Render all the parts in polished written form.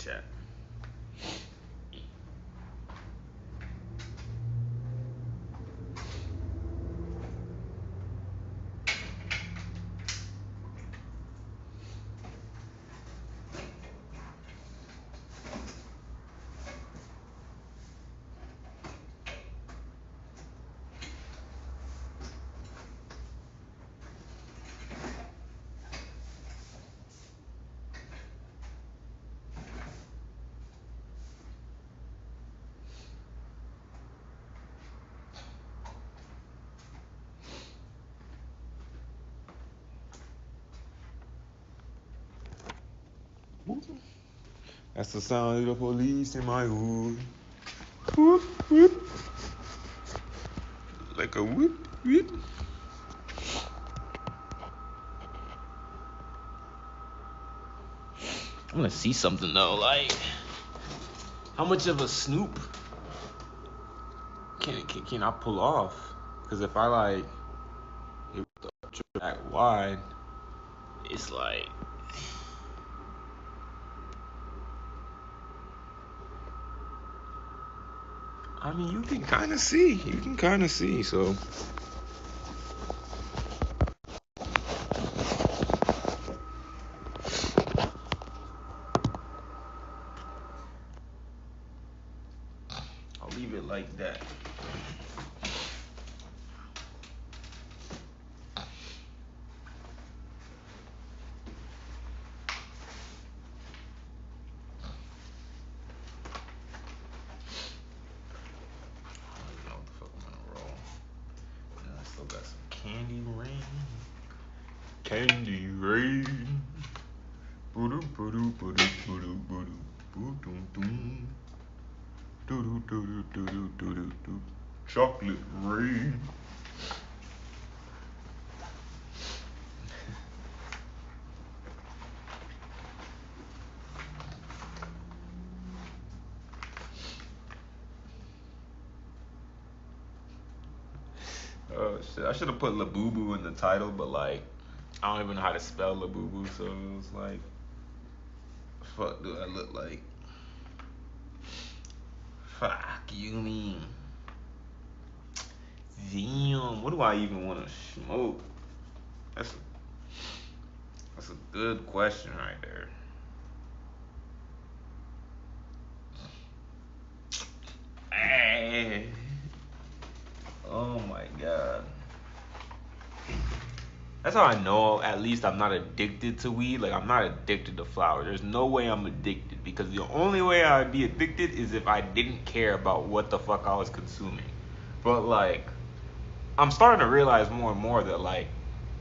chat. That's the sound of the police in my hood. Whoop, whoop. Like a whoop, whoop. I'm gonna see something though, like how much of a snoop can I pull off? Because if I like hit the track wide, it's like I mean you can kind of see, so. I'll leave it like that. Still got some candy rain. Candy rain. Boo-doo, boo-doo, boo-doo, boo-doo, boo-doo, boo-doo, doo-doo, doo-doo, doo-doo, doo-doo, doo. Chocolate rain. Oh shit! I should have put Labubu in the title, but like, I don't even know how to spell Labubu, so it was like, fuck, do I look like? Fuck you mean? Damn, what do I even want to smoke? That's a, that's a good question right there. Hey. Oh my god. That's how I know at least I'm not addicted to weed. Like I'm not addicted to flower. There's no way I'm addicted because the only way I would be addicted is if I didn't care about what the fuck I was consuming. But like I'm starting to realize more and more that like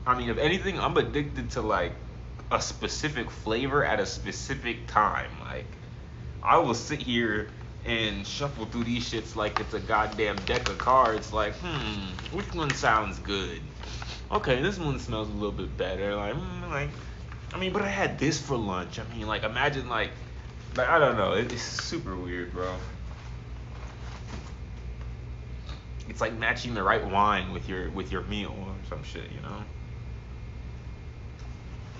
I mean if anything I'm addicted to like a specific flavor at a specific time. Like I will sit here and shuffle through these shits like it's a goddamn deck of cards. Like, which one sounds good? Okay, this one smells a little bit better. Like, I mean, but I had this for lunch. I mean, like, imagine like I don't know. It's super weird, bro. It's like matching the right wine with your meal or some shit, you know.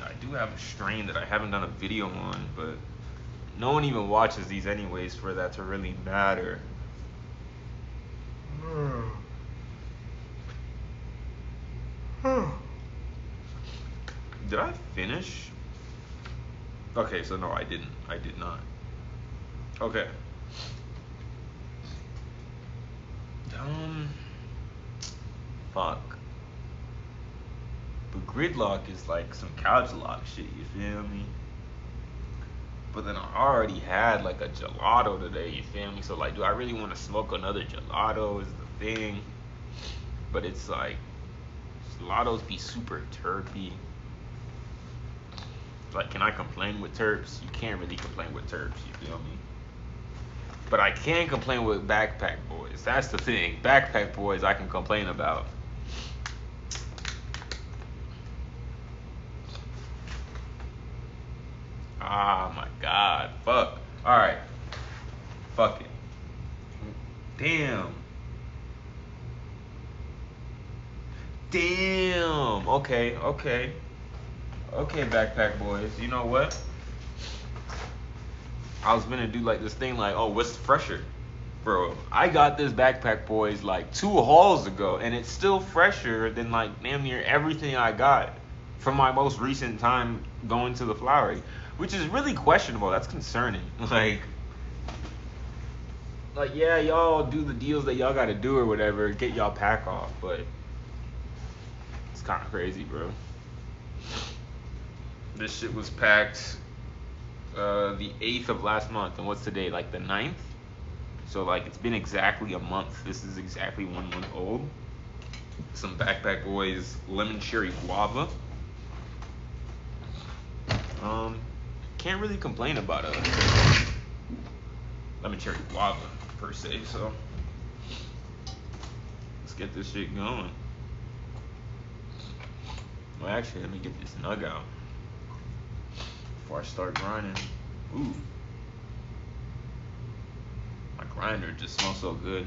I do have a strain that I haven't done a video on, but no one even watches these anyways for that to really matter. Did I finish? Okay, so no, I didn't. I did not. Okay. Um, fuck. But gridlock is like some couch lock shit. You feel me? But then I already had like a gelato today. You feel me? So like, do I really want to smoke another gelato? Is the thing. But it's like gelatos be super terpy. Like, can I complain with terps? You can't really complain with terps. You feel me? But I can complain with backpack boys. That's the thing. Backpack boys I can complain about. Ah my god. Fuck. Alright. Fuck it. Damn. Damn. Okay, okay. Okay, backpack boys. You know what? I was gonna do like this thing like, oh, what's fresher? Bro, I got this backpack boys like 2 hauls ago, and it's still fresher than like damn near everything I got from my most recent time going to the flowery, which is really questionable. That's concerning. Like yeah, y'all do the deals that y'all gotta do or whatever, get y'all pack off, but it's kind of crazy, bro. This shit was packed the 8th of last month, and what's today? Like the 9th? So like it's been exactly a month. This is exactly 1 month old. Some Backpack Boys lemon cherry guava. Can't really complain about a lemon cherry guava per se. So let's get this shit going. Well, actually, let me get this nug out before I start grinding. Ooh, my grinder just smells so good.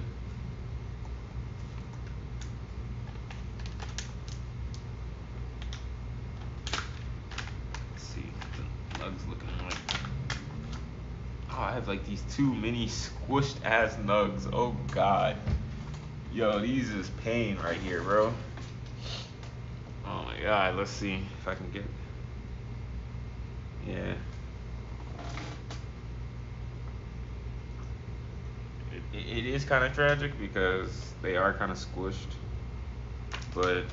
Nugs looking like. Oh, I have like these 2 mini squished ass nugs. Oh god. Yo, these is pain right here, bro. Oh my god, let's see if I can get. Yeah. It is kind of tragic because they are kind of squished, but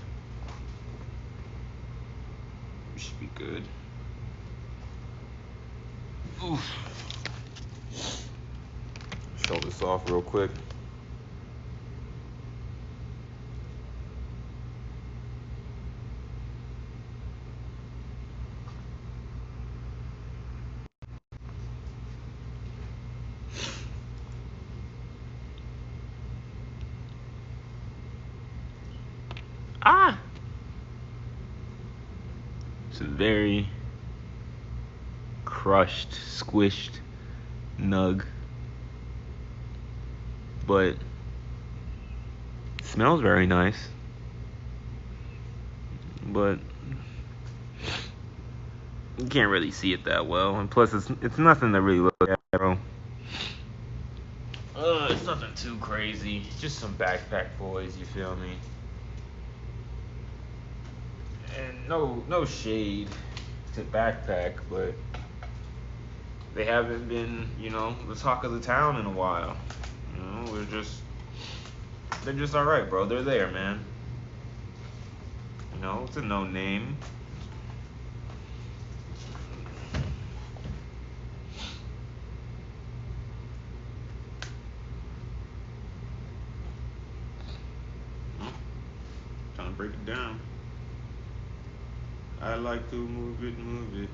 we should be good. Oof. Show this off real quick. Ah! It's a very crushed, squished nug, but it smells very nice. But you can't really see it that well, and plus it's nothing to really look at, bro. It's nothing too crazy. It's just some Backpack Boys, you feel me? And no shade to Backpack, but they haven't been, the talk of the town in a while. They're just all right, bro. They're there, man. It's a no name. Trying to break it down. I like to move it, move it.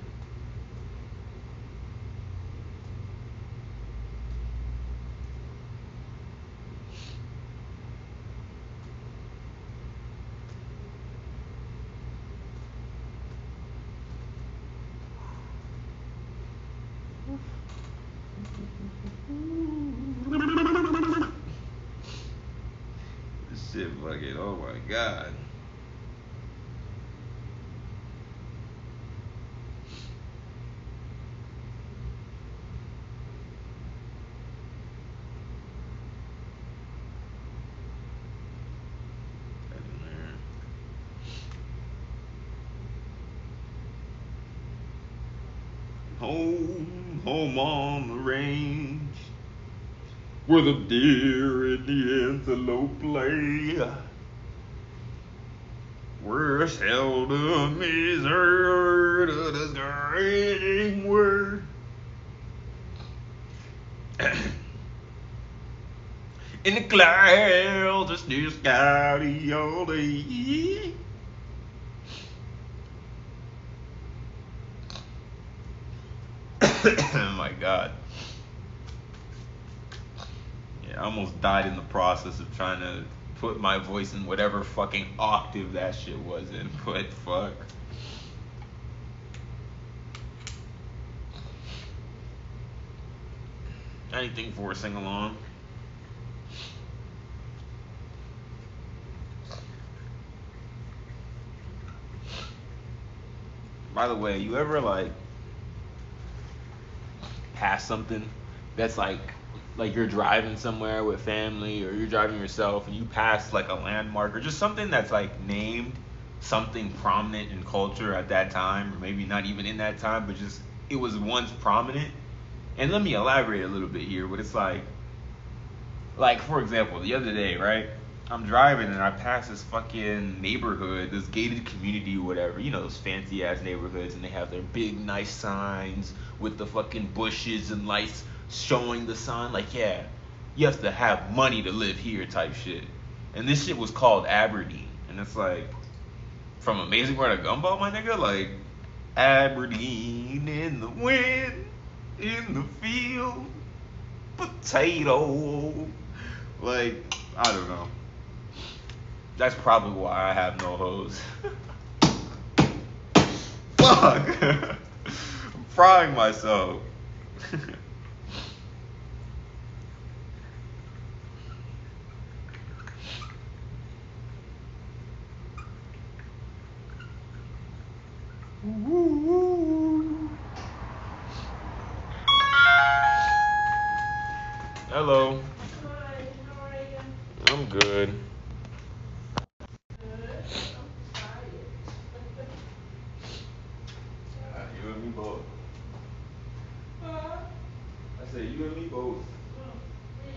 This shit fucking, oh my god. Home on the range, where the deer and the antelope play, where seldom is heard a discouraging word. In the clouds, it's still cloudy all day. Oh my god. Yeah, I almost died in the process of trying to put my voice in whatever fucking octave that shit was in, but fuck. Anything for a sing along. By the way, you ever like pass something that's like you're driving somewhere with family or you're driving yourself and you pass like a landmark or just something that's like named something prominent in culture at that time, or maybe not even in that time, but just it was once prominent. And let me elaborate a little bit here, but it's like for example, the other day, right? I'm driving and I pass this fucking neighborhood, this gated community, whatever. You know those fancy ass neighborhoods, and they have their big nice signs with the fucking bushes and lights showing the sign. Like, yeah, you have to have money to live here, type shit. And this shit was called Aberdeen, and it's like from Amazing World of Gumball, my nigga. Like Aberdeen in the wind, in the field, potato. Like I don't know. That's probably why I have no hoes. Fuck! I'm frying myself. Hello. Hi, how are you? I'm good. Good. I'm tired. You and me both. Huh? I said you and me both. Oh, man.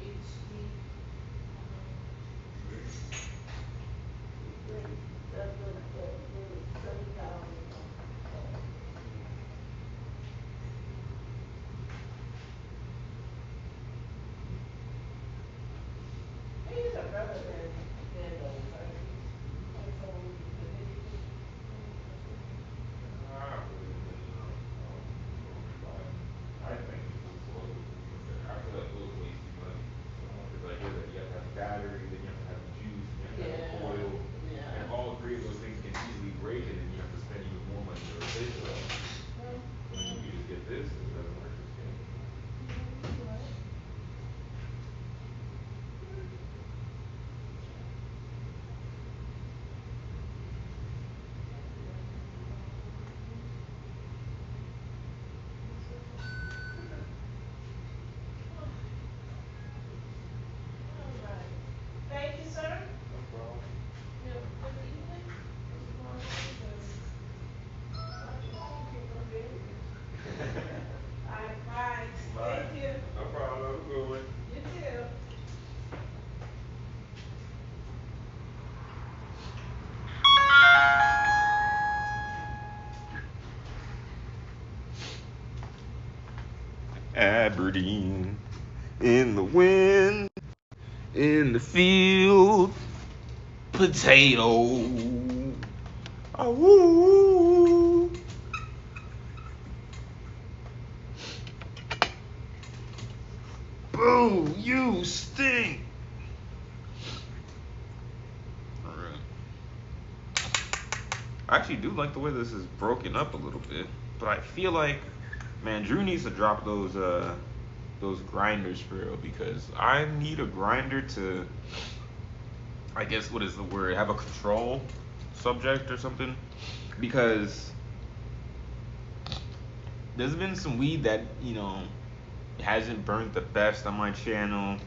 HD. The sundown. He's a brother than those, right? Like so the nigga can I really didn't know. I think it's just slow. I feel like those waste too much. Because I hear that you have to have the battery, then you have to have the juice, and you have to have the yeah, coil, and yeah. all three of those things can easily break, and then you have to spend even more money to replace it all. Well, When you can just get this, and it doesn't work the same. you're right. All right. Thank you, sir. No problem. You have a good evening. This is my home, and I can see you one day anyway. All right, bye. Bye. Thank you. No problem. Have a good one. You too. Aberdeen, in the wind, in the field, potato. Oh, woo. Boo, you stink. Alright. I actually do like the way this is broken up a little bit, but I feel like, man, Drew needs to drop those grinders for real because I need a grinder to, I guess, what is the word? Have a control subject or something, because there's been some weed that hasn't burnt the best on my channel,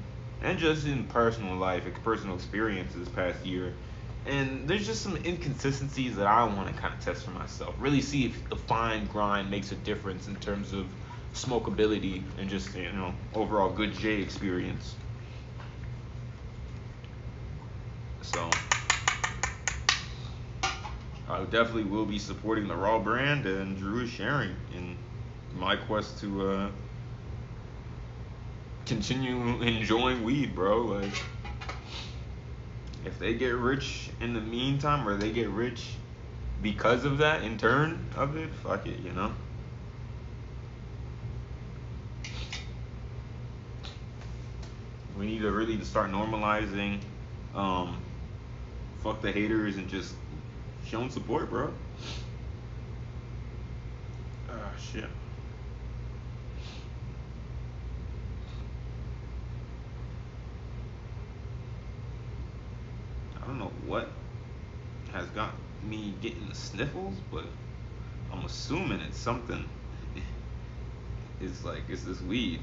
and just in personal life, personal experience this past year. And there's just some inconsistencies that I want to kind of test for myself. Really see if the fine grind makes a difference in terms of smokability and just overall good J experience. So I definitely will be supporting the Raw brand, and Drew is sharing in my quest to continue enjoying weed, bro. Like, if they get rich in the meantime, or they get rich because of that in turn of it, fuck it. We need to really start normalizing, um, fuck the haters and just showing support, bro. Ah, shit. what has got me getting the sniffles, but I'm assuming it's something. It's like it's this weed.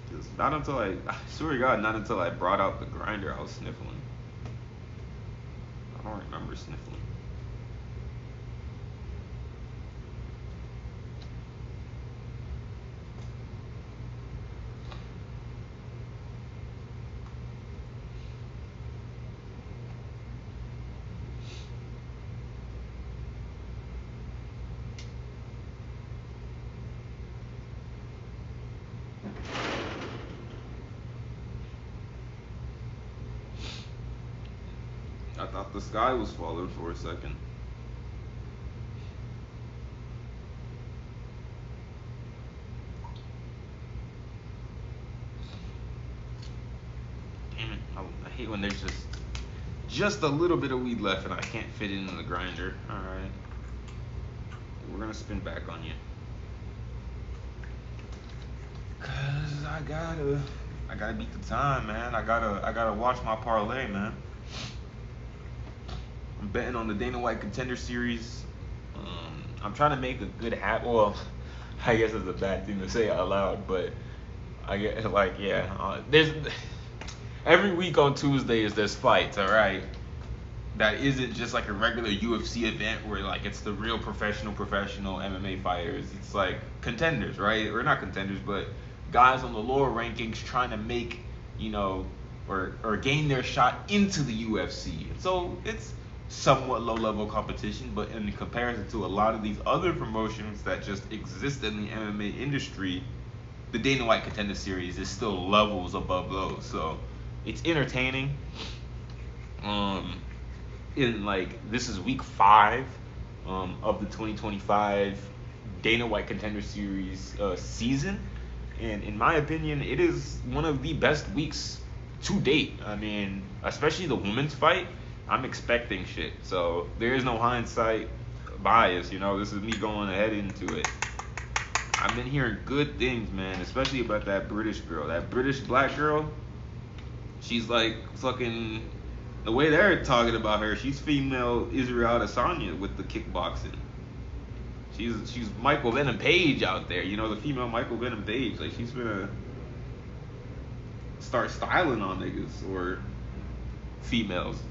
'Cause not until I swear to God, not until I brought out the grinder, I was sniffling. I don't remember sniffling. I thought the sky was falling for a second. Damn it! I hate when there's just a little bit of weed left and I can't fit it in the grinder. All right, we're gonna spin back on you. Cause I gotta beat the time, man. I gotta watch my parlay, man. I'm betting on the Dana White Contender Series. I'm trying to make a good habit. Well, I guess it's a bad thing to say out loud, but I get like there's every week on Tuesdays there's fights, all right. That isn't just like a regular UFC event where like it's the real professional MMA fighters. It's like contenders, right? Or not contenders, but guys on the lower rankings trying to make, or gain their shot into the UFC. So it's somewhat low level competition, but in comparison to a lot of these other promotions that just exist in the MMA industry, the Dana White Contender Series is still levels above those. So it's entertaining. This is week 5 of the 2025 Dana White Contender Series season, and in my opinion, it is one of the best weeks to date. I mean, especially the women's fight. I'm expecting shit, so there is no hindsight bias. This is me going ahead into it. I've been hearing good things, man, especially about that British girl, that British black girl. She's like fucking. The way they're talking about her, she's female Israel Adesanya with the kickboxing. She's Michael Venom Page out there, the female Michael Venom Page. Like, she's gonna start styling on niggas or females.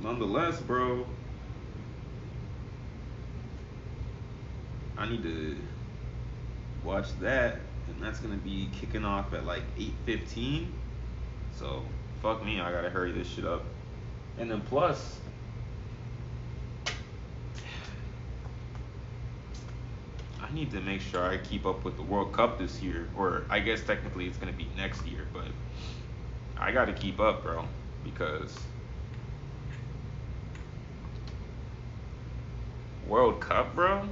Nonetheless, bro, I need to watch that, and that's gonna be kicking off at like 8:15. So fuck me, I gotta hurry this shit up. And then plus, I need to make sure I keep up with the World Cup this year, or I guess technically it's gonna be next year, but I gotta keep up, bro, because World Cup, bro.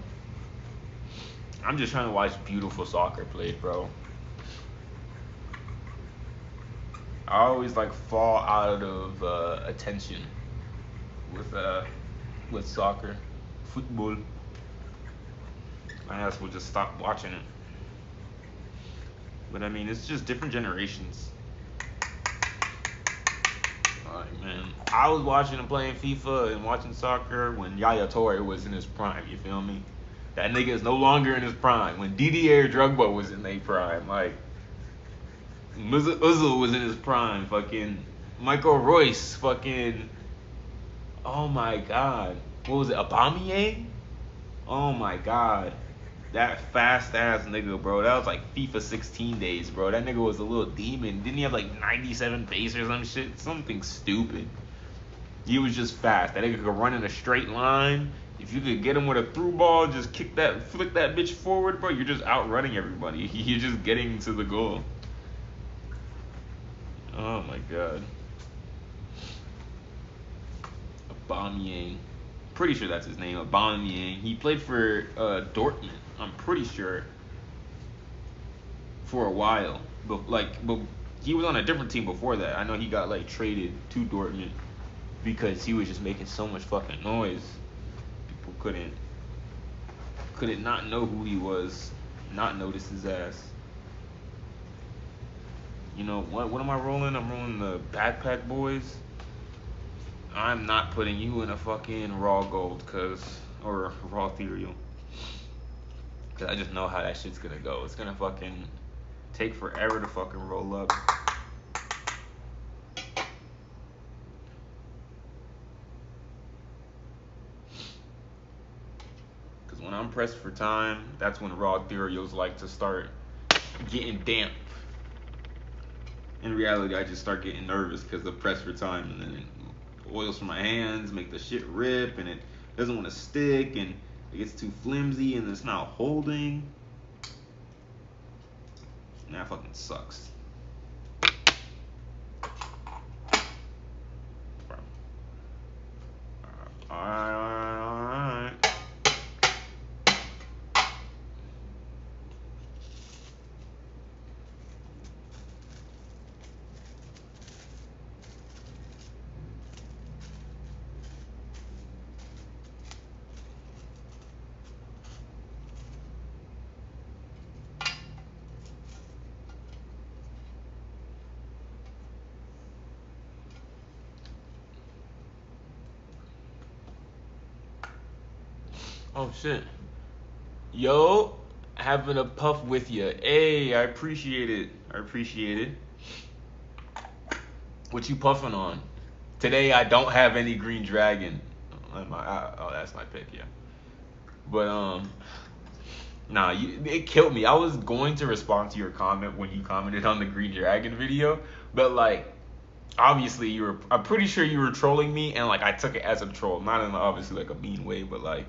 I'm just trying to watch beautiful soccer played, bro. I always fall out of attention with soccer, football. My ass will just stop watching it. But I mean, it's just different generations. Alright, man. I was watching and playing FIFA and watching soccer when Yaya Toure was in his prime. You feel me? That nigga is no longer in his prime. When Didier Drogba was in their prime, Özil was in his prime. Fucking Michael Royce. Fucking. Oh my God. What was it? Aubameyang? Oh my God. That fast ass nigga, bro. That was like FIFA 16 days, bro. That nigga was a little demon. Didn't he have 97 pace or some shit? Something stupid. He was just fast. That nigga could run in a straight line. If you could get him with a through ball, just flick that bitch forward, bro. You're just outrunning everybody. You're just getting to the goal. Oh my God. Aubameyang. Pretty sure that's his name, Aubameyang. He played for Dortmund, I'm pretty sure, for a while. But he was on a different team before that. I know he got traded to Dortmund because he was just making so much fucking noise. People couldn't not know who he was, not notice his ass. You know what? What am I rolling? I'm rolling the Backpack Boys. I'm not putting you in a fucking raw gold, or raw ethereal, cause I just know how that shit's gonna go. It's gonna fucking take forever to fucking roll up. Cause when I'm pressed for time, that's when raw ethereals like to start getting damp. In reality, I just start getting nervous because of press for time, and then it oils from my hands, make the shit rip, and it doesn't want to stick, and it gets too flimsy, and it's not holding. And that fucking sucks. Alright. Oh shit. Yo, having a puff with you. Hey, I appreciate it. I appreciate it. What you puffing on? Today I don't have any green dragon. Oh, that's my pick, yeah. But nah, it killed me. I was going to respond to your comment when you commented on the green dragon video, but like obviously I'm pretty sure you were trolling me, and like I took it as a troll, not in obviously like a mean way, but like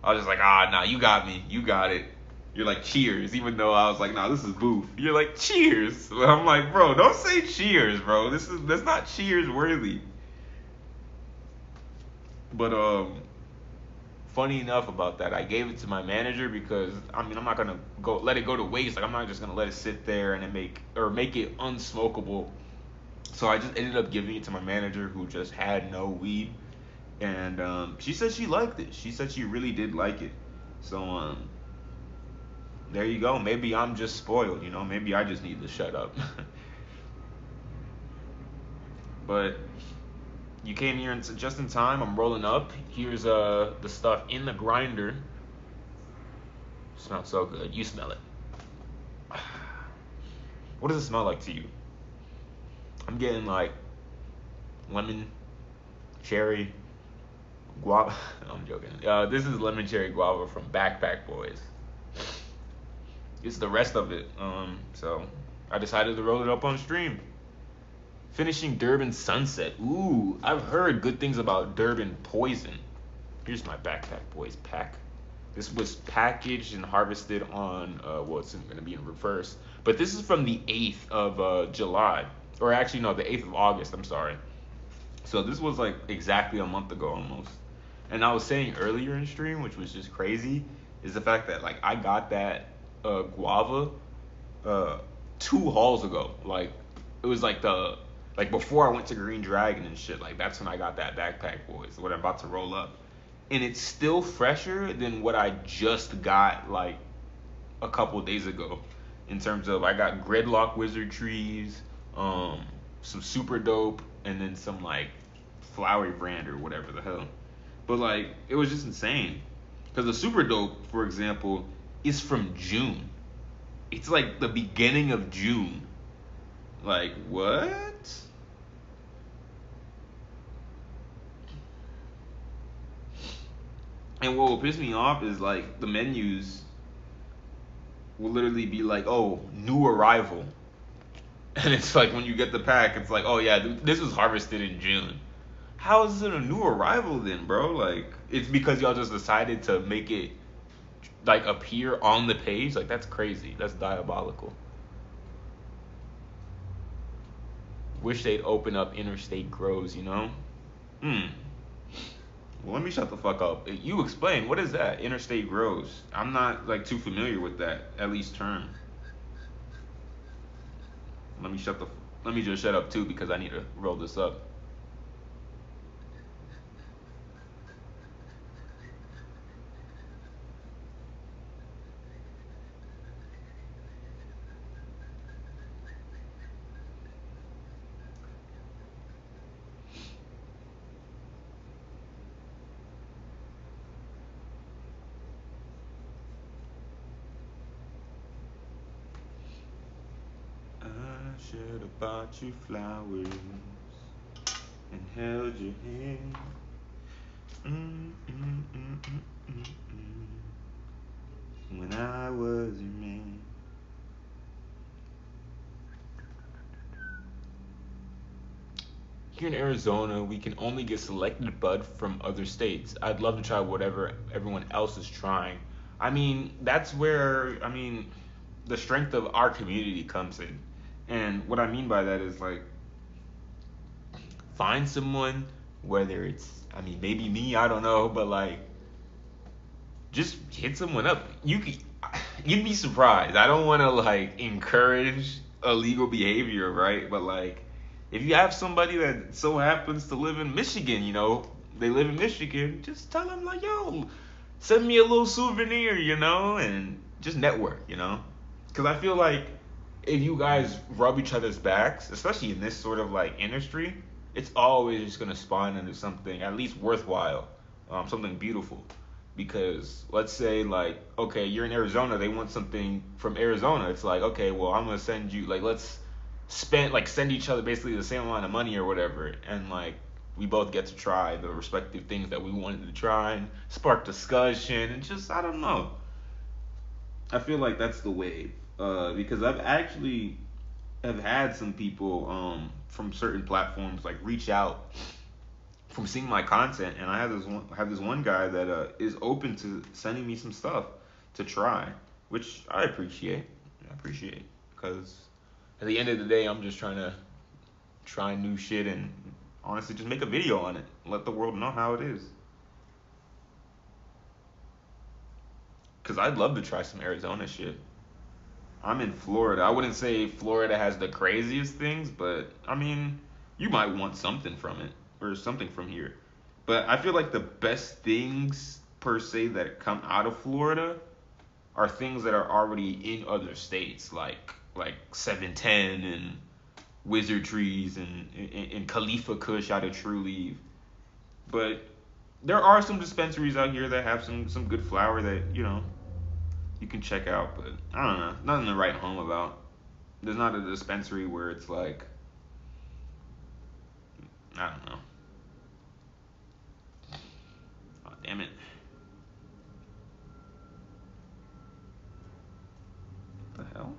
I was just like, nah, you got me, you got it. You're like cheers, even though I was like, nah, this is boof. You're like cheers. I'm like, bro, don't say cheers, bro. That's not cheers worthy. But funny enough about that, I gave it to my manager because I mean I'm not gonna go let it go to waste. Like I'm not just gonna let it sit there and then make it unsmokable. So I just ended up giving it to my manager who just had no weed, and she said she liked it. She said she really did like it. So there you go. Maybe I'm just spoiled, you know. Maybe I just need to shut up. But you came here just in time. I'm rolling up. Here's the stuff in the grinder. Smells so good. You smell it. What does it smell like to you? I'm getting like lemon, cherry, guava. I'm joking. This is lemon cherry guava from Backpack Boys. It's the rest of it. So I decided to roll it up on stream. Finishing Durban Sunset. Ooh, I've heard good things about Durban Poison. Here's my Backpack Boys pack. This was packaged and harvested on, well, it's going to be in reverse. But this is from the 8th of July. Or actually, no, the 8th of August, I'm sorry. So this was like exactly a month ago almost. And I was saying earlier in stream, which was just crazy, is the fact that like I got that guava uh, 2 hauls ago. Like it was like before I went to Green Dragon and shit. Like that's when I got that Backpack Boys. What I'm about to roll up, and it's still fresher than what I just got like a couple days ago. In terms of I got Gridlock Wizard trees, some super dope, and then some like flowery brand or whatever the hell. But like it was just insane. Because the super dope, for example, is from June. It's like the beginning of June. Like what? And what will piss me off is like the menus will literally be like, oh, new arrival. And it's like when you get the pack, it's like, oh yeah, this was harvested in June. How is it a new arrival then, bro? Like, it's because y'all just decided to make it like appear on the page. Like that's crazy. That's diabolical. Wish they'd open up interstate grows, you know? Hmm. Well, let me shut the fuck up. You explain. What is that? Interstate grows. I'm not like too familiar with that, at least term. Let me shut the. Let me just shut up too because I need to roll this up. Should have bought you flowers and held your hand. Mm, mm, mm, mm, mm, mm. When I was your man. Here in Arizona, we can only get selected bud from other states. I'd love to try whatever everyone else is trying. I mean, that's where, the strength of our community comes in. And what I mean by that is like, find someone, whether it's, maybe me, I don't know, but like, just hit someone up. You'd be surprised. I don't want to like encourage illegal behavior, right? But like, if you have somebody that so happens to live in Michigan, they live in Michigan, just tell them like, yo, send me a little souvenir, and just network. Because I feel like if you guys rub each other's backs, especially in this sort of like industry, it's always just gonna spawn into something at least worthwhile, something beautiful. Because let's say like, okay, you're in Arizona, they want something from Arizona. It's like, okay, well, I'm gonna send you like, let's send each other basically the same amount of money or whatever, and like we both get to try the respective things that we wanted to try and spark discussion and just I don't know. I feel like that's the wave. Because I've actually have had some people from certain platforms like reach out from seeing my content, and I have this one guy that is open to sending me some stuff to try, which I appreciate. Because at the end of the day, I'm just trying to try new shit and honestly just make a video on it, let the world know how it is. Because I'd love to try some Arizona shit. I'm in Florida. I wouldn't say Florida has the craziest things, but you might want something from it or something from here. But I feel like the best things per se that come out of Florida are things that are already in other states, like 710 and Wizard Trees and Khalifa Kush out of True Leaf. But there are some dispensaries out here that have some good flower that you can check out, but I don't know, nothing to write home about. There's not a dispensary where it's like, I don't know. Oh, damn it. What the hell?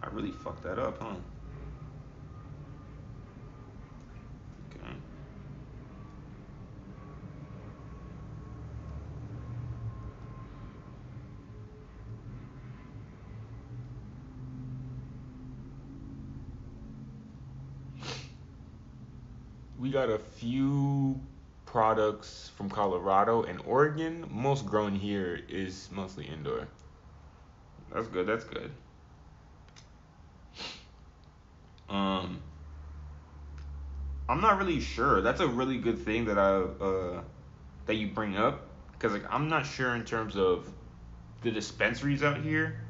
I really fucked that up, huh? Okay. We got a few products from Colorado and Oregon. Most grown here is mostly indoor. That's good. That's good. Um, I'm not really sure. That's a really good thing that you bring up, because like I'm not sure in terms of the dispensaries out here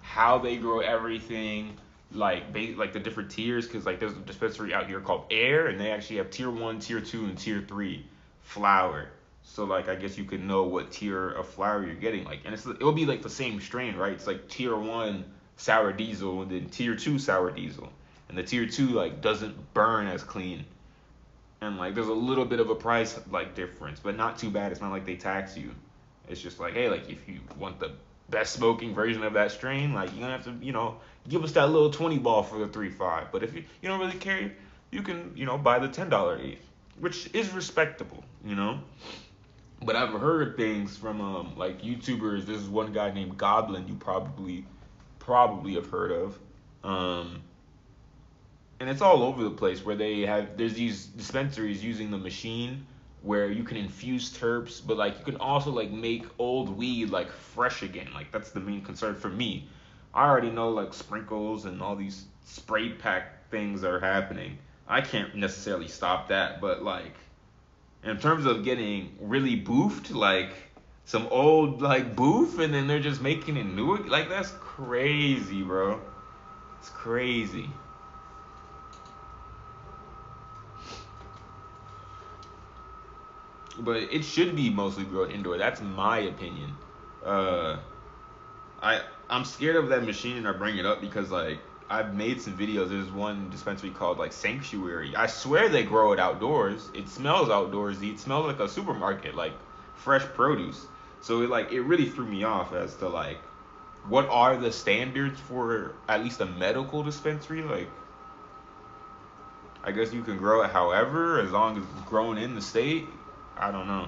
how they grow everything, like like the different tiers, because like there's a dispensary out here called Air, and they actually have tier 1, tier 2, and tier 3 flower. So like I guess you could know what tier of flower you're getting, like, and it'll be like the same strain, right? It's like tier 1 sour diesel and then tier 2 sour diesel, and the tier 2 like doesn't burn as clean, and like there's a little bit of a price like difference, but not too bad. It's not like they tax you. It's just like, hey, like if you want the best smoking version of that strain, like you're gonna have to, give us that little 20 ball for the 3.5. But if you don't really care, you can, buy the $10 eighth, which is respectable. But I've heard things from like YouTubers. This is one guy named Goblin you probably have heard of. And it's all over the place where there's these dispensaries using the machine where you can infuse terps, but like you can also like make old weed like fresh again. Like that's the main concern for me. I already know like sprinkles and all these spray pack things are happening. I can't necessarily stop that, but like in terms of getting really boofed, like some old like boof, and then they're just making it new, like that's crazy, bro. It's crazy. But it should be mostly grown indoor. That's my opinion. Uh, I'm scared of that machine, and I bring it up because like I've made some videos. There's one dispensary called like Sanctuary. I swear they grow it outdoors. It smells outdoorsy. It smells like a supermarket, like fresh produce. So it really threw me off as to like what are the standards for at least a medical dispensary? Like I guess you can grow it however as long as it's grown in the state. I don't know.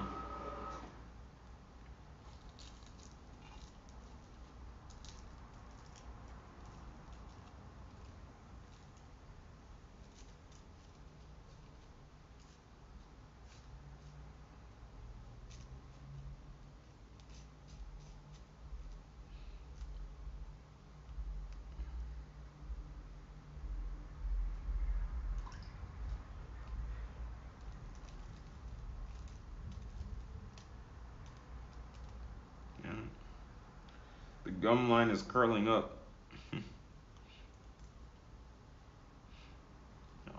Yeah. The gum line is curling up. Oh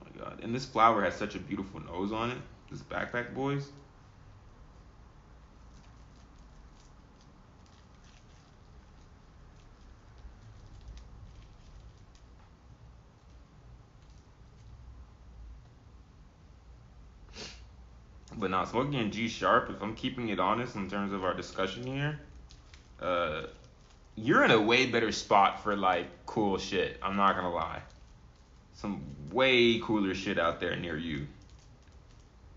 my god. And this flower has such a beautiful nose on it. This backpack boys. But not smoking in G sharp, if I'm keeping it honest in terms of our discussion here, uh you're in a way better spot for like cool shit. I'm not gonna lie. Some way cooler shit out there near you.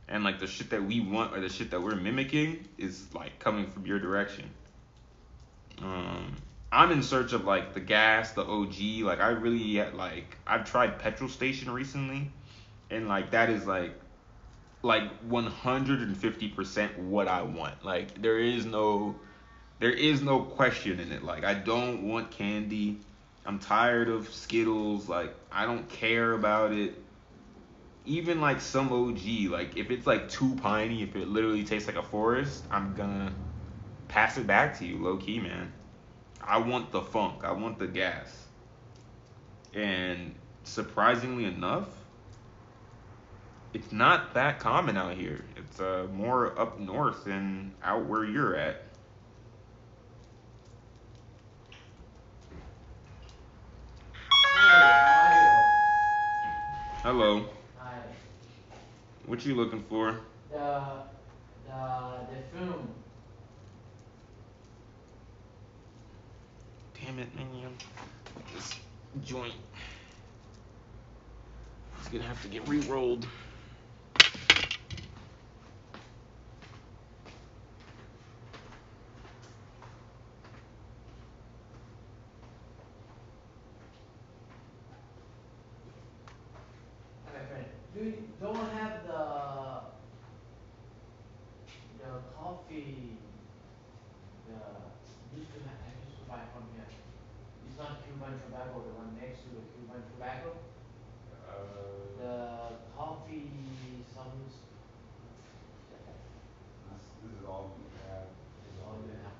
And like the shit that we want or the shit that we're mimicking is like coming from your direction. Um, I'm in search of like the gas, the OG. Like I really like I've tried petrol station recently, and like that is like 150% what I want. Like there is no question in it. Like I don't want candy. I'm tired of Skittles. Like I don't care about it. Even like some OG, like if it's like too piney, if it literally tastes like a forest, I'm gonna pass it back to you, low key, man. I want the funk. I want the gas. And surprisingly enough, it's not that common out here. It's more up north and out where you're at. Hey, how are you? Hello. Hi. What you looking for? The the film. Damn it, man. This joint is gonna have to get re-rolled. Hi, my friend. You don't have the coffee. The I used to buy from here. It's not Cuban tobacco. The one next to the Cuban tobacco. The coffee some. This is all we have. This is all you have.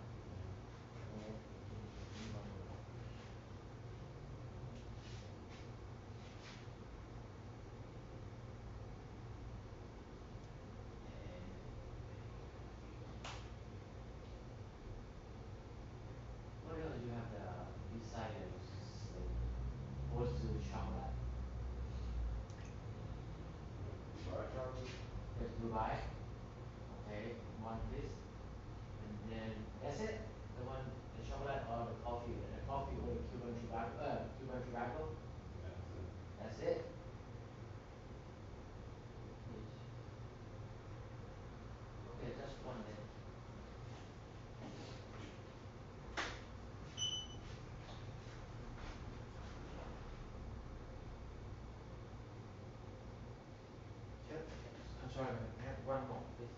Okay. Give me one moment. What else you have beside the like what's the chocolate? Dubai chocolate? Yes, Dubai. Okay, one please. And then that's it. The one, the chocolate or the coffee or the Cuban tobacco. That's it. That's it. Yes. Okay, just one then. Sure. I'm sorry, man. I have one more, please.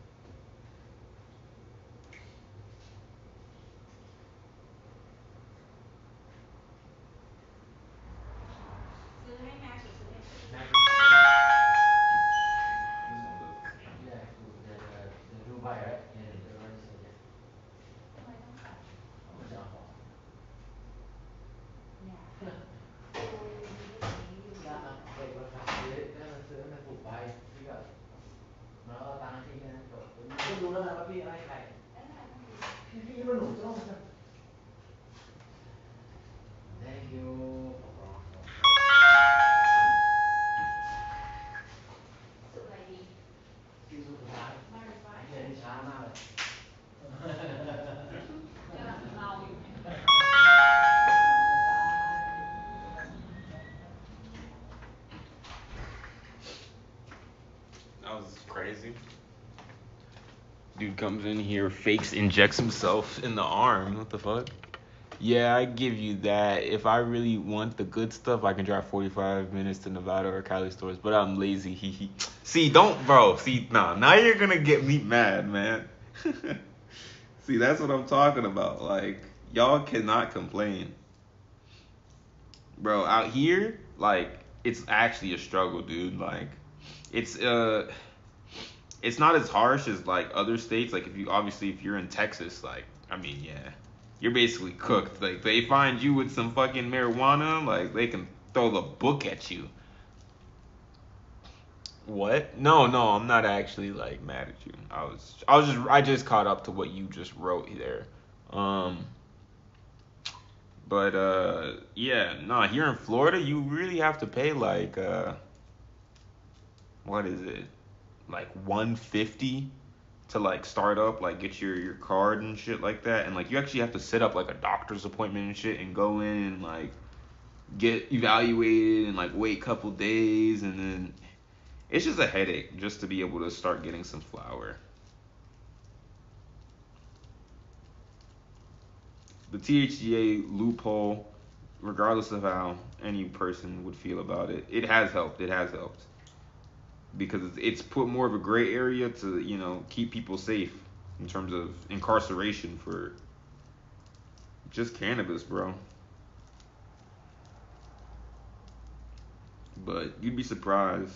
ซื้อให้แม็กซ์หรือซื้อให้พี่ Yeah, the Dubai, right? Yeah, the one you said, yeah. ทำไมต้องตัด我们讲好。อย่าดูดีๆก็อย่างนี้อยู่ เด็กมันขับซื้อให้มันถูกไปพี่ก็มันก็เอาตังค์ให้พี่แค่นั้นจบ That was crazy. Dude comes in here, fakes, injects himself in the arm. What the fuck? Yeah, I give you that. If I really want the good stuff, I can drive 45 minutes to Nevada or Cali stores, but I'm lazy. See, don't, bro. See, nah, now you're gonna get me mad, man. See, that's what I'm talking about. Like, y'all cannot complain. Bro, out here, like, it's actually a struggle, dude. Like, it's it's not as harsh as like other states. Like if you obviously if you're in Texas, like I mean, yeah, you're basically cooked. Like they find you with some fucking marijuana, like they can throw the book at you. What? No, no, I'm not actually like mad at you. I just caught up to what you just wrote there. Um, but yeah, no, here in Florida, you really have to pay like what is it? Like 150 to like start up, like get your card and shit like that, and like you actually have to set up like a doctor's appointment and shit, and go in and like get evaluated and like wait a couple days, and then it's just a headache just to be able to start getting some flour. The THCA loophole, regardless of how any person would feel about it, it has helped. It has helped because it's put more of a gray area to keep people safe in terms of incarceration for just cannabis, bro. But you'd be surprised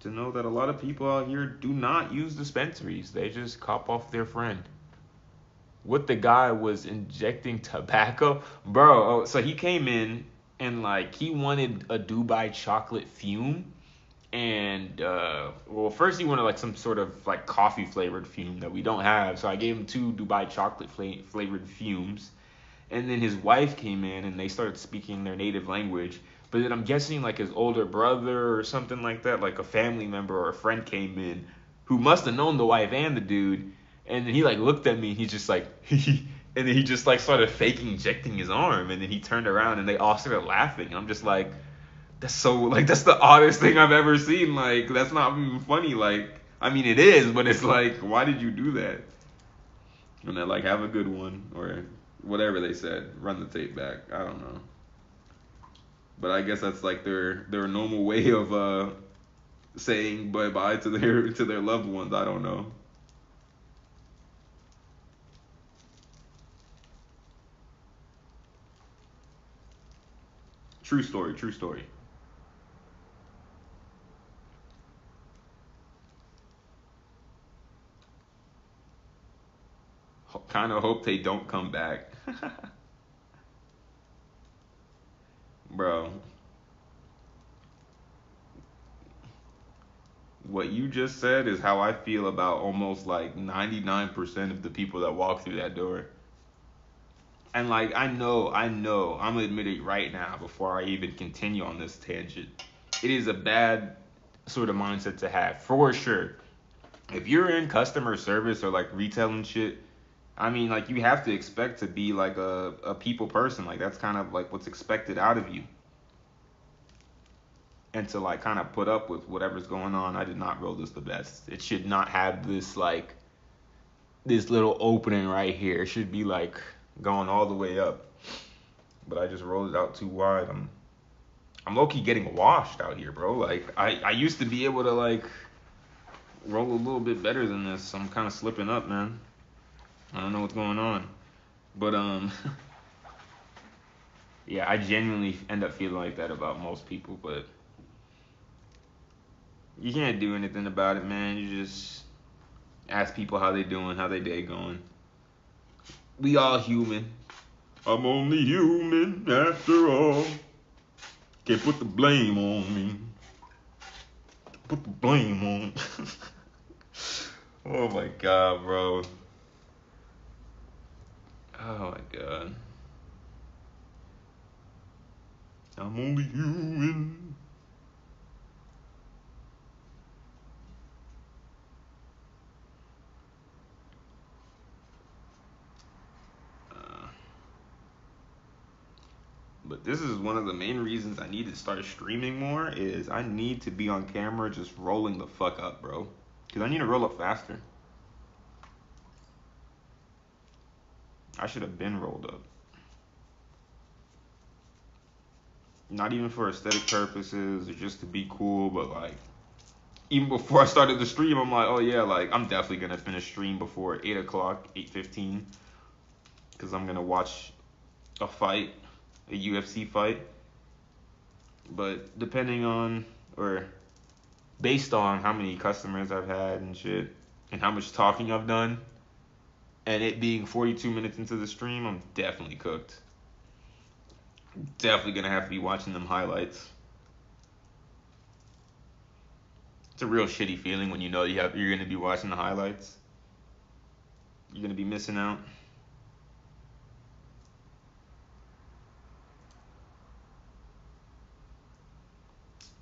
to know that a lot of people out here do not use dispensaries. They just cop off their friend. What the guy was injecting tobacco, bro. So he came in and like he wanted a Dubai chocolate fume, and well, first he wanted like some sort of like coffee flavored fume that we don't have. So I gave him two Dubai chocolate flavored fumes, and then his wife came in and they started speaking their native language. But then I'm guessing like his older brother or something like that, like a family member or a friend came in who must have known the wife and the dude. And then he like looked at me and he's just like, and then he just like started faking injecting his arm. And then he turned around and they all started laughing. And I'm just like, that's so like that's the oddest thing I've ever seen. Like that's not even funny. Like I mean it is, but it's like why did you do that? And they're like, have a good one or whatever they said. Run the tape back. I don't know. But I guess that's like their normal way of saying bye bye to their loved ones. I don't know. True story. True story. Kind of hope they don't come back, bro. What you just said is how I feel about almost like 99% of the people that walk through that door. And like I'm gonna admit it right now before I even continue on this tangent. It is a bad sort of mindset to have for sure. If you're in customer service or like retail and shit, I mean like you have to expect to be like a people person. Like that's kind of like what's expected out of you. And to like kind of put up with whatever's going on, I did not roll this the best. It should not have this like this little opening right here. It should be like going all the way up. But I just rolled it out too wide. I'm low key getting washed out here, bro. Like I used to be able to like roll a little bit better than this. I'm kind of slipping up, man. I don't know what's going on. But yeah, I genuinely end up feeling like that about most people, but you can't do anything about it, man. You just ask people how they doing, how they day going. We all human. I'm only human after all. Can't put the blame on me. Put the blame on. Oh my god, bro. Oh my god. I'm only human. Uh, But this is one of the main reasons I need to start streaming more is I need to be on camera just rolling the fuck up, bro. Because I need to roll up faster. I should have been rolled up. Not even for aesthetic purposes or just to be cool, but like, even before I started the stream, I'm like, oh yeah, like, I'm definitely going to finish stream before 8 o'clock, 8:15. Because I'm going to watch a fight, a UFC fight. But depending on, or based on how many customers I've had and shit, and how much talking I've done, and it being 42 minutes into the stream, I'm definitely cooked. Definitely gonna have to be watching them highlights. It's a real shitty feeling when you know you're gonna be watching the highlights. You're gonna be missing out.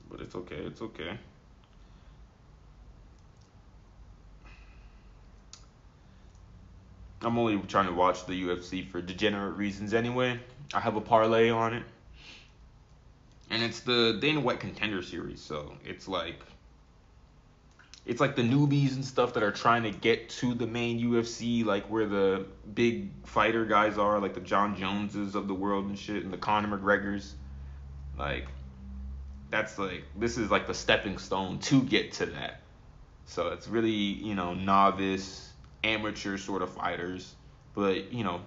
But it's okay, it's okay. I'm only trying to watch the UFC for degenerate reasons anyway. I have a parlay on it. And it's the Dana White Contender Series, so it's like the newbies and stuff that are trying to get to the main UFC, like where the big fighter guys are, like the John Joneses of the world and shit, and the Conor McGregors. Like, that's like, this is like the stepping stone to get to that. So it's really, you know, novice, amateur sort of fighters. But, you know,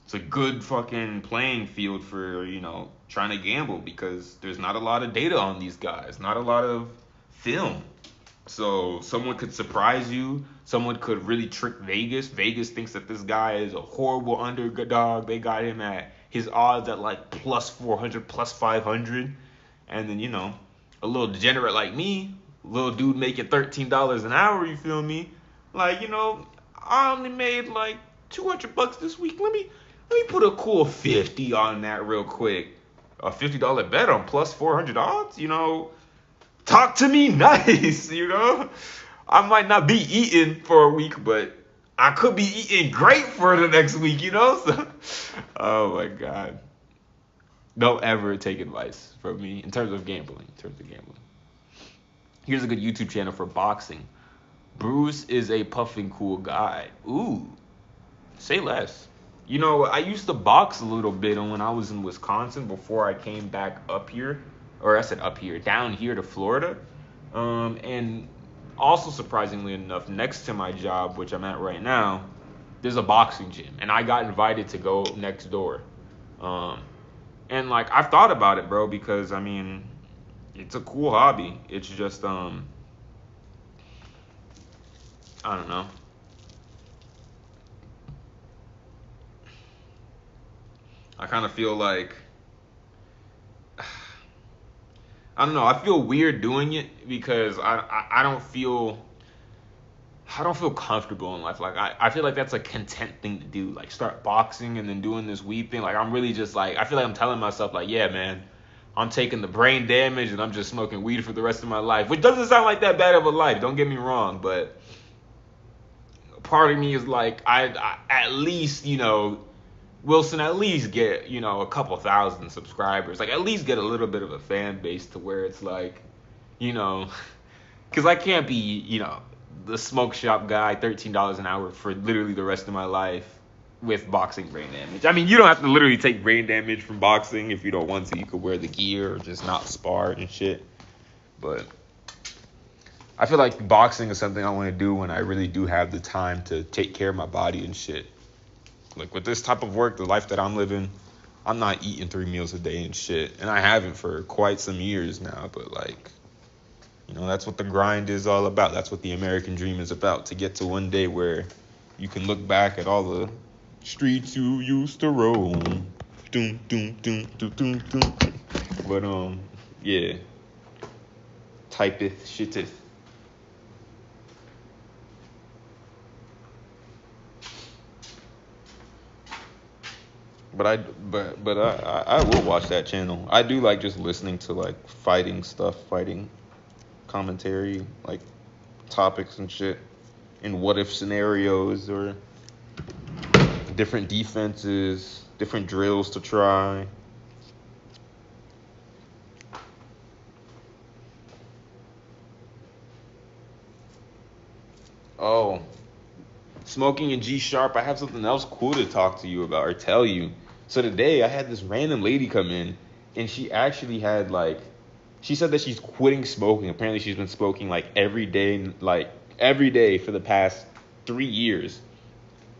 it's a good fucking playing field for, you know, trying to gamble because there's not a lot of data on these guys, not a lot of film. So someone could surprise you. Someone could really trick Vegas. Vegas thinks that this guy is a horrible underdog. They got him at his odds at like plus 400, plus 500. And then, you know, a little degenerate like me, little dude making $13 an hour, you feel me? Like, you know, I only made like $200 this week. Let me put a cool 50 on that real quick. A $50 bet on plus 400 odds, you know. Talk to me nice, you know. I might not be eating for a week, but I could be eating great for the next week, you know. So, oh my God. Don't ever take advice from me in terms of gambling. Here's a good YouTube channel for boxing. Bruce is a puffing cool guy. Ooh, say less. You know, I used to box a little bit when I was in Wisconsin before I came back up here. Or I said up here, down here to Florida. And also surprisingly enough, next to my job, which I'm at right now, there's a boxing gym. And I got invited to go next door. And like, I've thought about it, bro, because I mean, it's a cool hobby. It's just, I don't know. I kind of feel like, I don't know. I feel weird doing it because I don't feel comfortable in life. Like I feel like that's a content thing to do. Like start boxing and then doing this weed thing. Like I'm really just like, I feel like I'm telling myself like, yeah, man, I'm taking the brain damage and I'm just smoking weed for the rest of my life. Which doesn't sound like that bad of a life. Don't get me wrong, but part of me is like, I at least, you know, Wilson, at least get, you know, a couple thousand subscribers. Like, at least get a little bit of a fan base to where it's like, you know, because I can't be, you know, the smoke shop guy, $13 an hour for literally the rest of my life with boxing brain damage. I mean, you don't have to literally take brain damage from boxing if you don't want to. You could wear the gear or just not spar and shit. But I feel like boxing is something I want to do when I really do have the time to take care of my body and shit. Like, with this type of work, the life that I'm living, I'm not eating 3 meals a day and shit. And I haven't for quite some years now. But, like, you know, that's what the grind is all about. That's what the American dream is about. To get to one day where you can look back at all the streets you used to roam. Doom, doom, doom, doom, doom, doom. But, yeah. Typeth, shitteth. But I will watch that channel. I do like just listening to like fighting stuff, fighting commentary, like topics and shit, and what if scenarios or different defenses, different drills to try. Oh, smoking in G Sharp, I have something else cool to talk to you about or tell you. So today I had this random lady come in and she actually had like she said that she's quitting smoking. Apparently she's been smoking like every day for the past 3 years.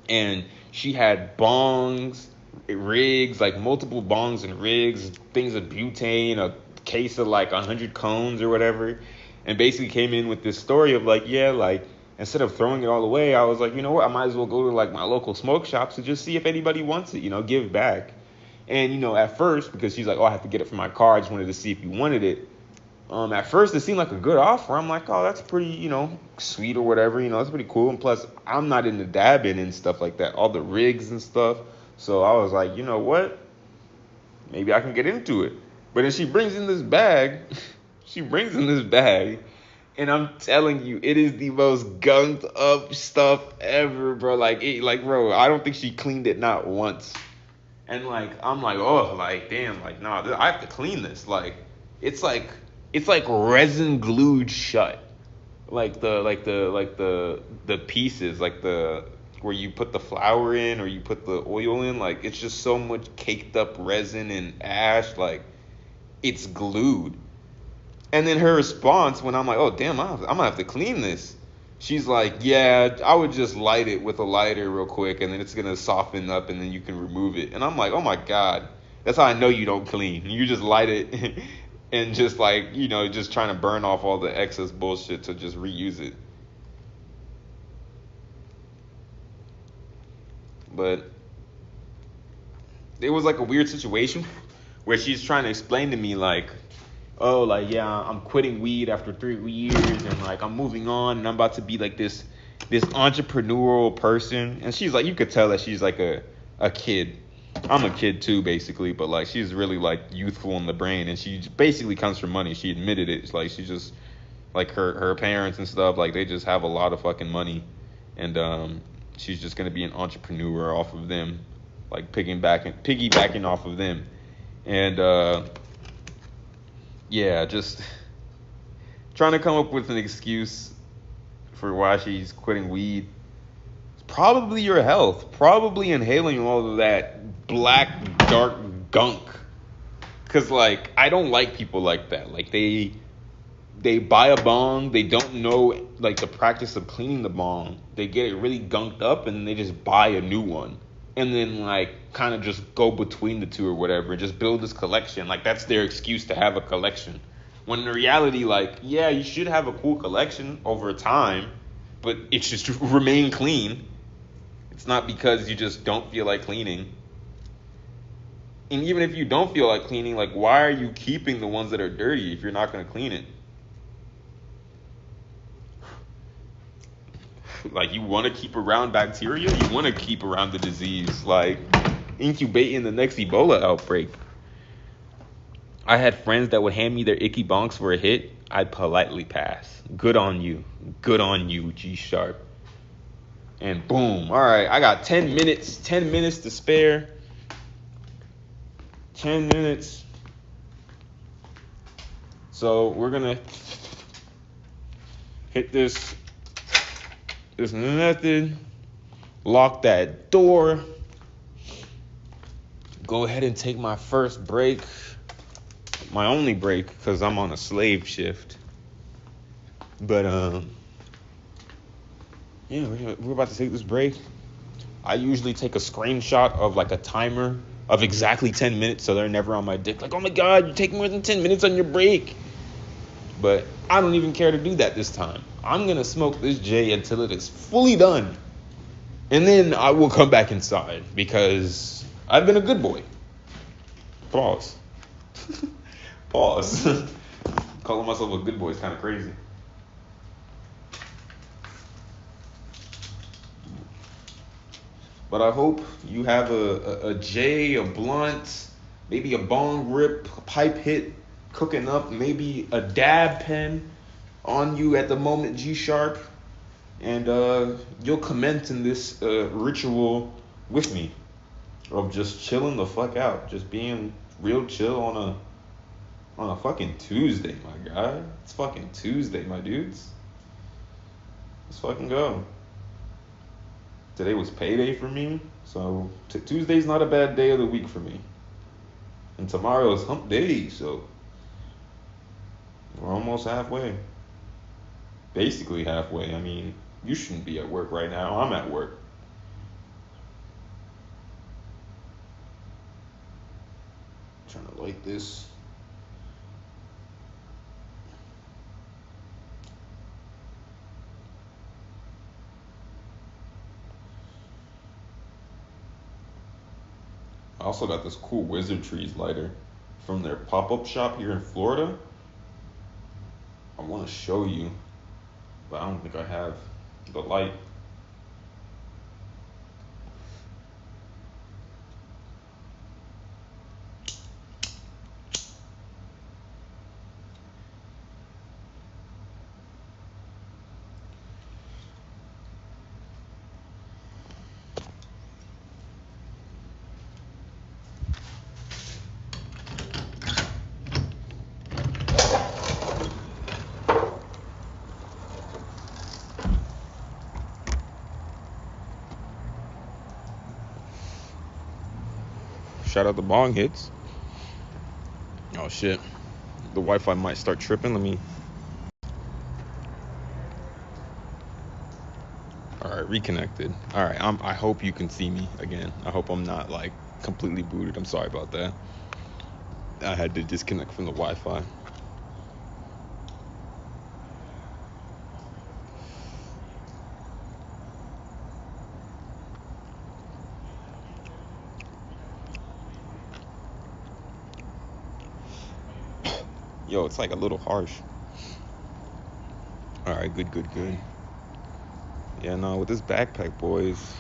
And she had bongs, rigs, like multiple bongs and rigs, things of butane, a case of like 100 cones or whatever, and basically came in with this story of like, yeah, like instead of throwing it all away, I was like, you know what, I might as well go to like my local smoke shops to just see if anybody wants it, give back. And at first, because she's like, oh, I have to get it for my car, I just wanted to see if you wanted it. At first it seemed like a good offer. I'm like, oh, that's pretty, sweet or whatever. It's pretty cool. And plus, I'm not into dabbing and stuff like that, all the rigs and stuff. So I was like, you know what? Maybe I can get into it. But then she brings in this bag. She brings in this bag. And I'm telling you, it is the most gunked up stuff ever, bro. Bro, I don't think she cleaned it not once. And I'm like, oh, damn, nah, I have to clean this. It's like resin glued shut. The pieces, where you put the flour in or you put the oil in, it's just so much caked up resin and ash, it's glued. And then her response when I'm like, oh damn, I'm gonna have to clean this. She's like, yeah, I would just light it with a lighter real quick and then it's gonna soften up and then you can remove it. And I'm like, oh my God, that's how I know you don't clean. You just light it and just just trying to burn off all the excess bullshit to just reuse it. But it was like a weird situation where she's trying to explain to me oh, yeah, I'm quitting weed after 3 years and I'm moving on and I'm about to be this entrepreneurial person. And she's like, you could tell that she's like a kid. I'm a kid too, basically, but she's really youthful in the brain and she basically comes from money. She admitted it. It's she's just her parents and stuff, they just have a lot of fucking money and she's just gonna be an entrepreneur off of them, piggybacking off of them. And yeah, just trying to come up with an excuse for why she's quitting weed. Probably your health. Probably inhaling all of that black, dark gunk. Because, I don't like people like that. They buy a bong. They don't know, the practice of cleaning the bong. They get it really gunked up, and then they just buy a new one. And then, kind of just go between the two or whatever. And just build this collection. That's their excuse to have a collection. When in reality, yeah, you should have a cool collection over time. But it should remain clean. It's not because you just don't feel like cleaning. And even if you don't feel like cleaning, why are you keeping the ones that are dirty if you're not going to clean it? You want to keep around bacteria? You want to keep around the disease, incubating the next Ebola outbreak. I had friends that would hand me their icky bonks for a hit. I'd politely pass. Good on you. Good on you, G Sharp. And boom. All right, I got 10 minutes. 10 minutes to spare. 10 minutes. So we're going to hit this method. Lock that door. Go ahead and take my first break. My only break because I'm on a slave shift. But, yeah, we're about to take this break. I usually take a screenshot of a timer of exactly 10 minutes so they're never on my dick. Oh my God, you take more than 10 minutes on your break. But I don't even care to do that this time. I'm going to smoke this J until it is fully done. And then I will come back inside because I've been a good boy. Pause. Pause. Calling myself a good boy is kind of crazy. But I hope you have a J, a blunt, maybe a bong rip, a pipe hit cooking up, maybe a dab pen on you at the moment, G Sharp. And you'll commence in this ritual with me of just chilling the fuck out. Just being real chill on a fucking Tuesday, my guy. It's fucking Tuesday, my dudes. Let's fucking go. Today was payday for me, so Tuesday's not a bad day of the week for me. And tomorrow is hump day, so we're almost halfway. Basically halfway. I mean, you shouldn't be at work right now. I'm at work. Trying to light this. I also got this cool Wizard Trees lighter from their pop-up shop here in Florida. I want to show you, but I don't think I have the light. Shout out the bong hits. Oh shit. The Wi-Fi might start tripping. Let me. Alright, reconnected. Alright, I hope you can see me again. I hope I'm not like completely booted. I'm sorry about that. I had to disconnect from the Wi-Fi. Yo, it's like a little harsh. Alright, good. Yeah, no, with this backpack, boys,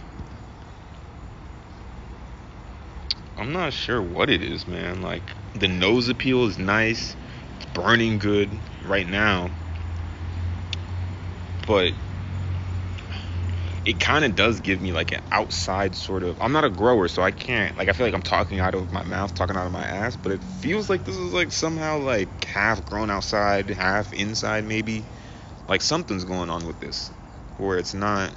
I'm not sure what it is, man. Like, the nose appeal is nice. It's burning good right now. But it kind of does give me like an outside sort of. I'm not a grower, so I can't. Like, I feel like I'm talking out of my mouth, talking out of my ass. But it feels like this is like somehow like half grown outside, half inside, maybe. Like something's going on with this, where it's not.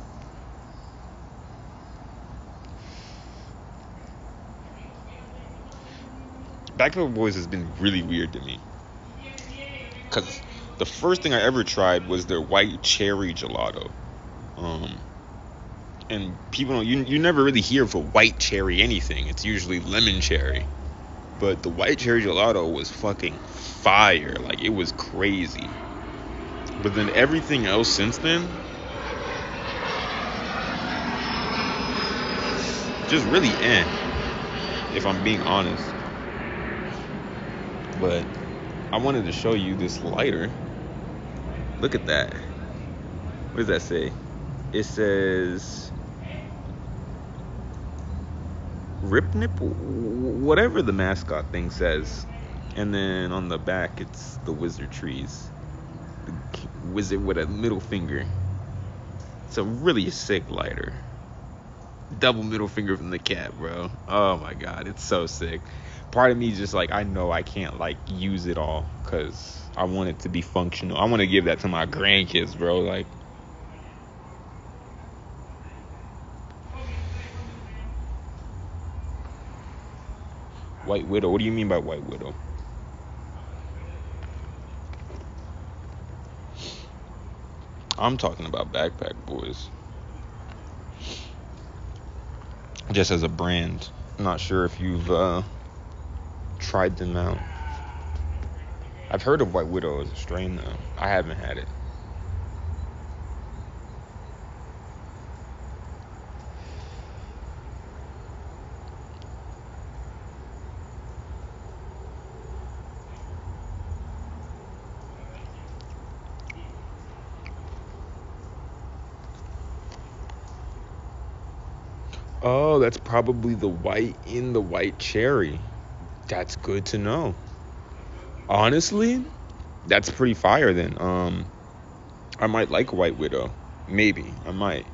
Backpack Boys has been really weird to me. Because the first thing I ever tried was their white cherry gelato. And people don't, you never really hear of a white cherry anything. It's usually lemon cherry. But the white cherry gelato was fucking fire. Like, it was crazy. But then everything else since then, just really if I'm being honest. But I wanted to show you this lighter. Look at that. What does that say? It says Rip Nipple, whatever the mascot thing says. And then on the back, it's the Wizard Trees. The wizard with a middle finger. It's a really sick lighter. Double middle finger from the cat, bro. Oh my god, it's so sick. Part of me is just like, I know I can't like use it all because I want it to be functional. I want to give that to my grandkids, bro. Like, White Widow. What do you mean by White Widow? I'm talking about Backpack Boys. Just as a brand. I'm not sure if you've tried them out. I've heard of White Widow as a strain though. I haven't had it. Oh, that's probably the white in the white cherry. That's good to know. Honestly, that's pretty fire then. I might like White Widow. Maybe. I might.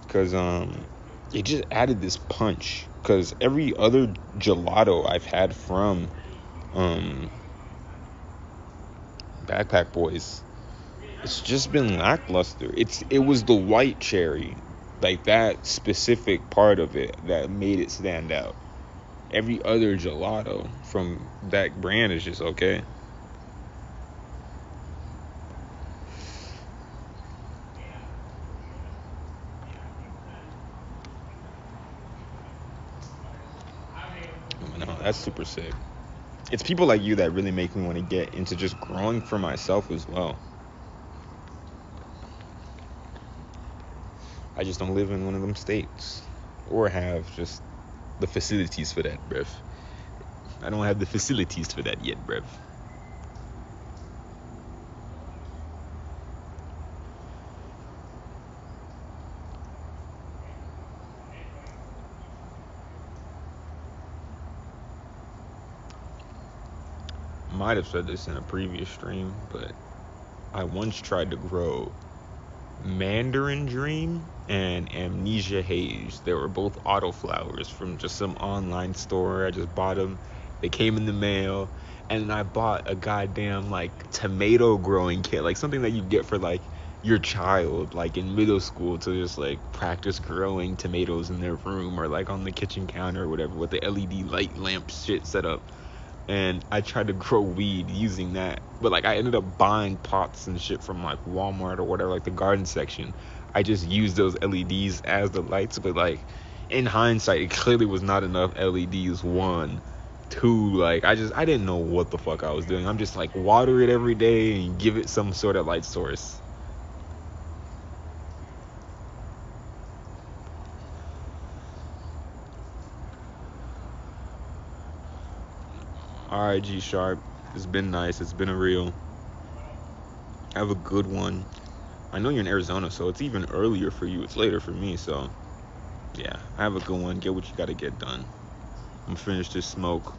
Because it just added this punch. Because every other gelato I've had from Backpack Boys It's just been lackluster. It was the white cherry, like that specific part of it that made it stand out. Every other gelato from that brand is just okay. No, that's super sick. It's people like you that really make me want to get into just growing for myself as well. I just don't live in one of them states or have just the facilities for that, bruv. I don't have the facilities for that yet, bruv. Might have said this in a previous stream, but I once tried to grow Mandarin Dream and Amnesia Haze. They were both autoflowers from just some online store. I just bought them. They came in the mail. And then I bought a goddamn, like, tomato growing kit. Like, something that you get for, like, your child, like, in middle school to just, like, practice growing tomatoes in their room or, like, on the kitchen counter or whatever with the LED light lamp shit set up. And I tried to grow weed using that, but like I ended up buying pots and shit from like Walmart or whatever, like the garden section. I just used those LEDs as the lights, but like in hindsight it clearly was not enough LEDs. One, two, like I didn't know what the fuck I was doing. I'm just like water it every day and give it some sort of light source. Alright, G Sharp, it's been nice, it's been a real. Have a good one. I know you're in Arizona, so it's even earlier for you. It's later for me, so yeah. Have a good one. Get what you gotta get done. I'm finished this smoke.